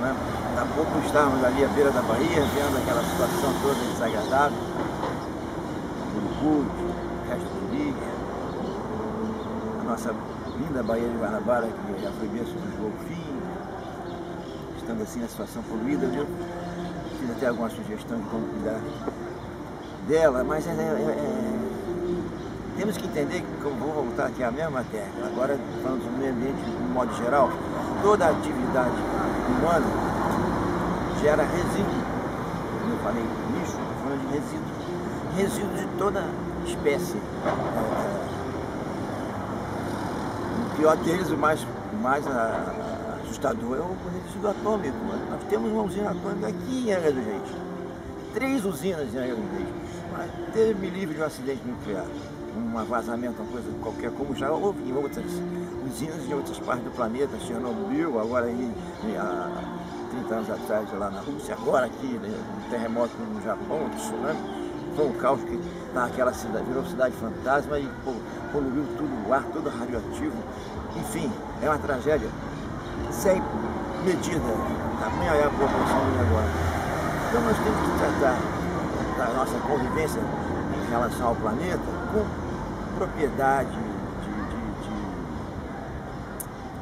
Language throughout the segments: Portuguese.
né? Há pouco estávamos ali à beira da Bahia, vendo aquela situação toda desagradável, Urucu, resto do lixo, a nossa linda Baía de Guanabara, que já foi berço do golfinhos, estando assim na situação poluída, eu fiz até alguma sugestão de como cuidar dela, mas temos que entender que, como vou voltar aqui à mesma terra, agora falando do meio ambiente de um modo geral, toda atividade humana gera resíduo. Como eu falei lixo, estou falando de resíduo. Resíduo de toda espécie. O pior deles, o mais assustador, é o resíduo atômico. Nós temos uma usina atômica aqui em Angra dos Reis. 3 usinas em Angra dos Reis. Mas Deus me livre de um acidente nuclear, um vazamento, uma coisa qualquer, como já houve em outras usinas em outras partes do planeta, Chernobyl, agora aí, há 30 anos atrás lá na Rússia, agora aqui, um terremoto no Japão, tsunami, foi um caos que aquela cidade, virou cidade fantasma e poluiu tudo, o ar todo radioativo, enfim, é uma tragédia sem medida, tamanha é a proporção do negócio. Então nós temos que tratar da nossa convivência em relação ao planeta com propriedade,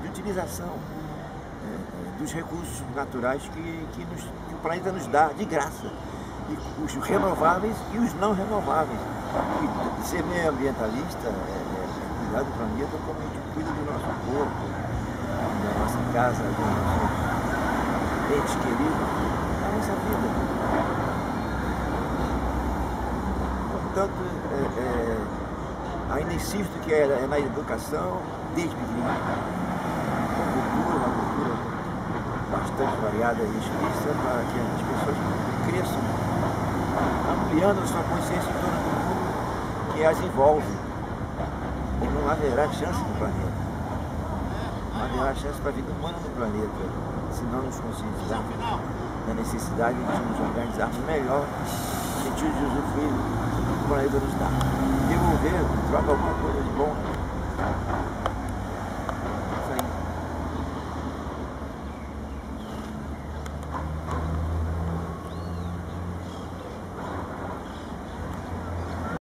de utilização dos recursos naturais que o planeta nos dá de graça, e os renováveis e os não renováveis. E ser meio ambientalista é cuidar do planeta como a gente cuida do nosso corpo, da nossa casa, do nosso ente querido, da nossa vida. Portanto, ainda insisto que é na educação desde pequenininho. Uma cultura bastante variada e explícita para que as pessoas cresçam ampliando a sua consciência em torno do mundo que as envolve. E não haverá chance no planeta. Não haverá chance para a vida humana no planeta se não nos conscientizarmos da necessidade de nos organizarmos melhor no sentido de usufruir do planeta nos dá. Devolver, troca alguma coisa